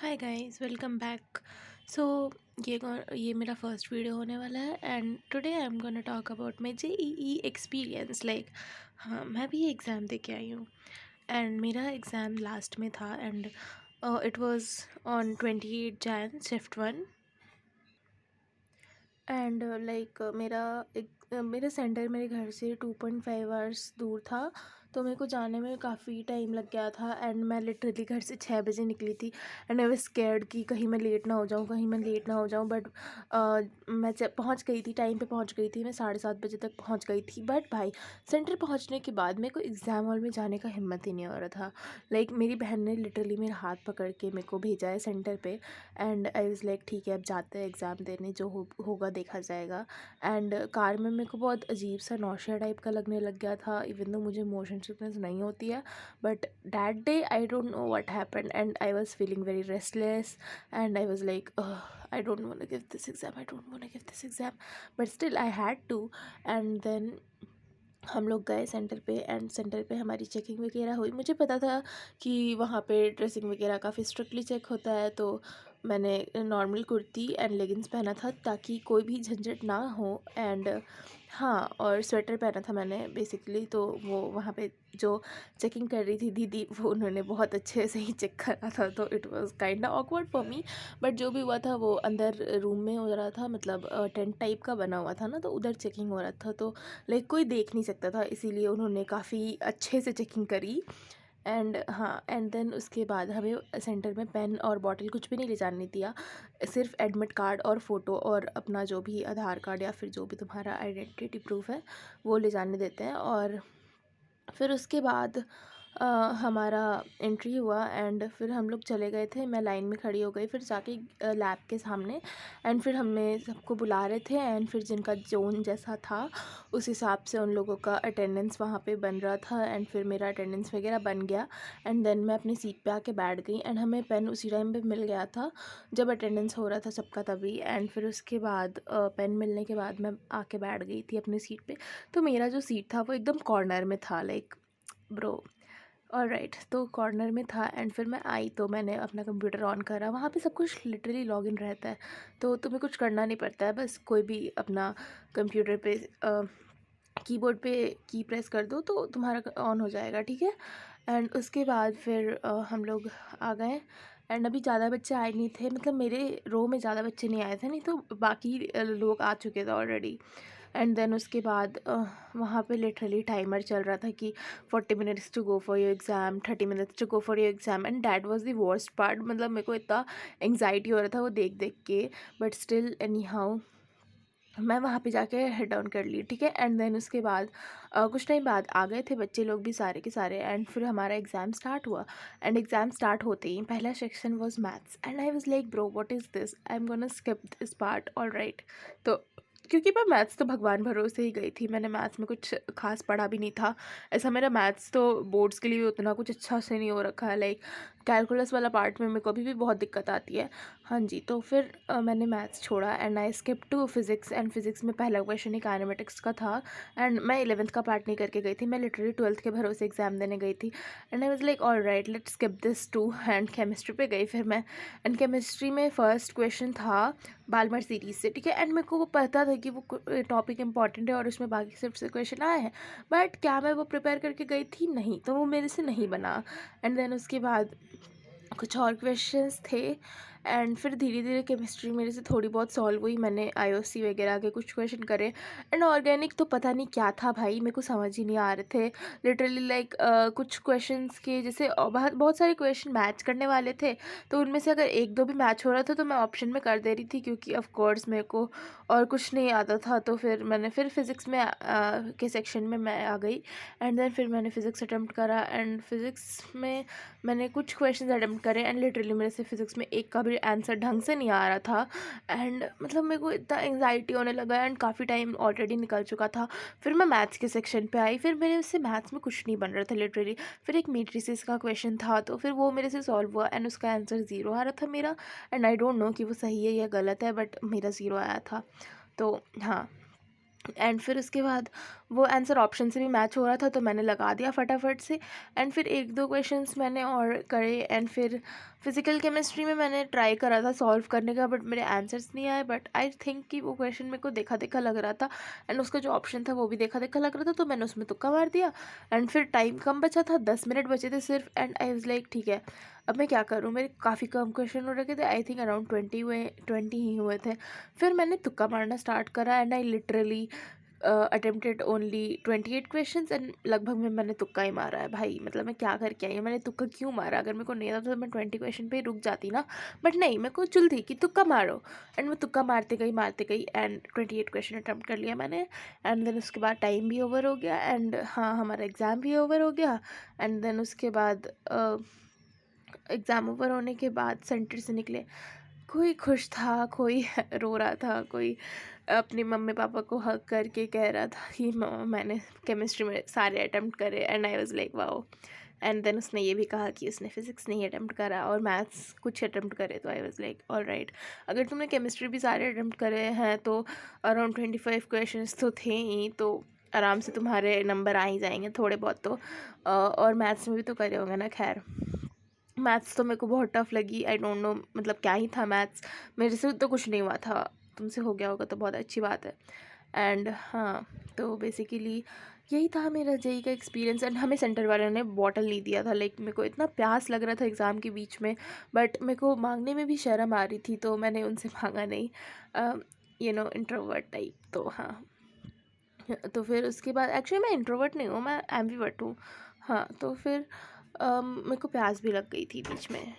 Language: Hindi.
हाय गाइस, वेलकम बैक। सो ये मेरा फर्स्ट वीडियो होने वाला है and today I am gonna talk about my JEE experience. हाँ, मैं भी एग्ज़ाम दे के आई हूँ एंड मेरा एग्ज़ाम लास्ट में था and it was on 28 Jain shift 1। And मेरा सेंटर मेरे घर से 2.5 आवर्स दूर था, तो मेरे को जाने में काफ़ी टाइम लग गया था एंड मैं लिटरली घर से 6 बजे निकली थी एंड आई वाज स्कैर्ड कि कहीं मैं लेट ना हो जाऊँ, कहीं मैं लेट ना हो जाऊँ। बट मैं जब पहुँच गई थी, टाइम पे पहुँच गई थी, मैं 7:30 बजे तक पहुँच गई थी। बट भाई, सेंटर पहुँचने के बाद मेरे को एग्ज़ाम हॉल में जाने का हिम्मत ही नहीं हो रहा था। मेरी बहन ने लिटरली मेरा हाथ पकड़ के मेरे को भेजा है सेंटर पे एंड आई वाज लाइक ठीक है, अब जाते हैं एग्ज़ाम देने, जो होगा देखा जाएगा। एंड कार में मेरे को बहुत अजीब सा नौशिया टाइप का लगने लग गया था, इवन दो मुझे मोशन सिकनेस नहीं होती है। But that day I don't know what happened and I was feeling very restless and I was like I don't want to give this exam, I don't want to give this exam, but still I had to. And then हम लोग गए सेंटर पे एंड सेंटर पे हमारी चेकिंग वगैरह हुई। मुझे पता था कि वहाँ पे ड्रेसिंग वगैरह काफ़ी स्ट्रिक्टली चेक होता है, तो मैंने नॉर्मल कुर्ती एंड लेगिंग्स पहना था ताकि कोई भी झंझट ना हो। एंड हाँ, और स्वेटर पहना था मैंने बेसिकली। तो वो वहाँ पे जो चेकिंग कर रही थी दीदी, वो उन्होंने बहुत अच्छे से ही चेक करा था, तो it was kind awkward for me. But जो भी हुआ था वो अंदर रूम में हो रहा था, मतलब टेंट टाइप का बना हुआ था ना, तो उधर चेकिंग हो रहा था, तो कोई देख नहीं सकता था, इसीलिए उन्होंने काफ़ी अच्छे से चेकिंग करी। एंड हाँ, एंड देन उसके बाद हमें सेंटर में पेन और बॉटल कुछ भी नहीं ले जाने दिया। सिर्फ एडमिट कार्ड और फ़ोटो और अपना जो भी आधार कार्ड या फिर जो भी तुम्हारा आइडेंटिटी प्रूफ है वो ले जाने देते हैं। और फिर उसके बाद हमारा एंट्री हुआ एंड फिर हम लोग चले गए थे। मैं लाइन में खड़ी हो गई फिर जाके लैब के सामने। एंड फिर हमें सबको बुला रहे थे एंड फिर जिनका जोन जैसा था उस हिसाब से उन लोगों का अटेंडेंस वहाँ पे बन रहा था एंड फिर मेरा अटेंडेंस वगैरह बन गया। एंड देन मैं अपनी सीट पे आके बैठ गई एंड हमें पेन उसी टाइम पे मिल गया था जब अटेंडेंस हो रहा था सबका, तभी। एंड फिर उसके बाद पेन मिलने के बाद मैं आके बैठ गई थी अपनी सीट पे। तो मेरा जो सीट था वो एकदम कॉर्नर में था, ब्रो। ऑलराइट, तो कॉर्नर में था एंड फिर मैं आई तो मैंने अपना कंप्यूटर ऑन करा। वहाँ पे सब कुछ लिटरली लॉगिन रहता है, तो तुम्हें कुछ करना नहीं पड़ता है, बस कोई भी अपना कंप्यूटर पे कीबोर्ड पे की प्रेस कर दो तो तुम्हारा ऑन हो जाएगा, ठीक है। एंड उसके बाद फिर हम लोग आ गए एंड अभी ज़्यादा बच्चे आए नहीं थे, मतलब मेरे रो में ज़्यादा बच्चे नहीं आए थे, नहीं तो बाकी लोग आ चुके थे ऑलरेडी। एंड देन उसके बाद वहाँ पे लिटरली टाइमर चल रहा था कि 40 minutes to go for your exam, 30 minutes to go for your exam. And that was the worst part, मतलब मेरे को इतना एंग्जाइटी हो रहा था वो देख देख के। बट स्टिल एनी हाउ मैं वहाँ पे जाके हेड डाउन कर ली, ठीक है। एंड देन उसके बाद कुछ टाइम बाद आ गए थे बच्चे लोग भी सारे के सारे एंड फिर हमारा एग्ज़ाम स्टार्ट हुआ। एंड एग्ज़ाम स्टार्ट होते ही पहला section was maths and I was like bro what is this, I am gonna skip this part, alright. तो क्योंकि मैं मैथ्स तो भगवान भरोसे ही गई थी, मैंने मैथ्स में कुछ खास पढ़ा भी नहीं था। ऐसा मेरा मैथ्स तो बोर्ड्स के लिए भी उतना कुछ अच्छा से नहीं हो रखा है, कैलकुलस वाला पार्ट में मेरे को अभी भी बहुत दिक्कत आती है। हाँ जी, तो फिर मैंने मैथ्स छोड़ा and I skip to physics. And physics में पहला क्वेश्चन ही काइनेमेटिक्स का था एंड मैं 11th का पार्ट नहीं करके गई थी, मैं लिटरली 12th के भरोसे एग्ज़ाम देने गई थी। And I was like all right, let's skip this too. And chemistry पे गई फिर मैं। एंड केमिस्ट्री में फ़र्स्ट क्वेश्चन था बालमर सीरीज़ से, ठीक है। एंड मेरे को वो पता था कि वो टॉपिक इंपॉर्टेंट है और उसमें बाकी सिर्फ से क्वेश्चन आए हैं, बट क्या मैं वो प्रिपेयर करके गई थी? नहीं, तो वो मेरे से नहीं बना। एंड देन उसके बाद कुछ और क्वेश्चंस थे एंड फिर धीरे धीरे केमिस्ट्री मेरे से थोड़ी बहुत सॉल्व हुई, मैंने आईओसी वगैरह के कुछ क्वेश्चन करे। एंड ऑर्गेनिक तो पता नहीं क्या था भाई, मेरे को समझ ही नहीं आ रहे थे लिटरली। कुछ क्वेश्चंस के जैसे बहुत बहुत सारे क्वेश्चन मैच करने वाले थे, तो उनमें से अगर एक दो भी मैच हो रहा था तो मैं ऑप्शन में कर दे रही थी, क्योंकि ऑफ कोर्स मेरे को और कुछ नहीं आता था। तो फिर मैंने फिर फिज़िक्स में के सेक्शन में मैं आ गई एंड देन फिर मैंने फ़िज़िक्स अटैम्प्ट करा एंड फिज़िक्स में मैंने कुछ क्वेश्चंस अटेम्प्ट करे एंड लिटरली मेरे से फिज़िक्स में एक का भी आंसर ढंग से नहीं आ रहा था। एंड मतलब मेरे को इतना एंग्जाइटी होने लगा एंड काफ़ी टाइम ऑलरेडी निकल चुका था। फिर मैं मैथ्स के सेक्शन पे आई, फिर मेरे से मैथ्स में कुछ नहीं बन रहा था लिटरली। फिर एक मैट्रिसेस का क्वेश्चन था, तो फिर वो मेरे से सॉल्व हुआ एंड उसका आंसर ज़ीरो आ रहा था मेरा। एंड आई डोंट नो कि वो सही है या गलत है, बट मेरा ज़ीरो आया था। तो हाँ, एंड फिर उसके बाद वो आंसर ऑप्शन से भी मैच हो रहा था, तो मैंने लगा दिया फटाफट से। एंड फिर 1-2 क्वेश्चंस मैंने और करे, एंड फिर फिज़िकल केमिस्ट्री में मैंने ट्राई करा था सॉल्व करने का, बट मेरे आंसर्स नहीं आए। बट आई थिंक कि वो क्वेश्चन मेरे को देखा-देखा लग रहा था, एंड उसका जो ऑप्शन था वो भी देखा-देखा लग रहा था, तो मैंने उसमें तुक्का मार दिया। एंड फिर टाइम कम बचा था, 10 मिनट बचे थे सिर्फ, एंड आई वाज़ लाइक ठीक है, अब मैं क्या करूँ? मेरे काफ़ी कम क्वेश्चन हो रखे थे, आई थिंक अराउंड 20 ही हुए थे। फिर मैंने तुक्का मारना स्टार्ट करा, and I literally attempted only 28 questions, and लगभग में मैंने तुक्का ही मारा है भाई। मतलब मैं क्या करके आई हूँ, मैंने तुक्का क्यों मारा? अगर मेरे को नहीं आता तो मैं 20 क्वेश्चन पे ही रुक जाती ना, बट नहीं, मेरे को चुल थी कि तुक्का मारो। एंड मैं तुक्का मारते गई एंड 28 क्वेश्चन अटैम्प्ट कर लिया मैंने। एंड देन उसके बाद टाइम भी ओवर हो गया, एंड हाँ, हमारा एग्ज़ाम भी ओवर हो गया। एंड देन उसके बाद एग्ज़ाम ओवर होने के बाद सेंटर से निकले, कोई खुश था, कोई रो रहा था, कोई अपने मम्मी पापा को हग करके कह रहा था कि मैंने केमिस्ट्री में सारे अटेम्प्ट करे, and I was like wow. And then उसने ये भी कहा कि उसने फिज़िक्स नहीं अटेम्प्ट करा और मैथ्स कुछ अटेम्प्ट करे, तो आई वाज़ लाइक ऑलराइट, अगर तुमने केमिस्ट्री भी सारे अटेम्प्ट करे हैं तो अराउंड 25 क्वेश्चंस तो थे ही, तो आराम से तुम्हारे नंबर आ ही जाएंगे थोड़े बहुत तो। और मैथ्स में भी तो करे होंगे ना। खैर, मैथ्स तो मेरे को बहुत टफ लगी, आई डोंट नो, मतलब क्या ही था मैथ्स, मेरे से तो कुछ नहीं हुआ था, तुमसे हो गया होगा तो बहुत अच्छी बात है। एंड हाँ, तो बेसिकली यही था मेरा जेई का एक्सपीरियंस। एंड हमें सेंटर वालों ने बॉटल नहीं दिया था, लाइक मेरे को इतना प्यास लग रहा था एग्ज़ाम के बीच में, बट मेरे को मांगने में भी शर्म आ रही थी, तो मैंने उनसे मांगा नहीं, इंट्रोवर्ट टाइप। तो हाँ, तो फिर उसके बाद एक्चुअली मैं इंट्रोवर्ट नहीं हूँ, मैं एम्बिवर्ट हूँ। हाँ, तो फिर मेरे को प्यास भी लग गई थी बीच में।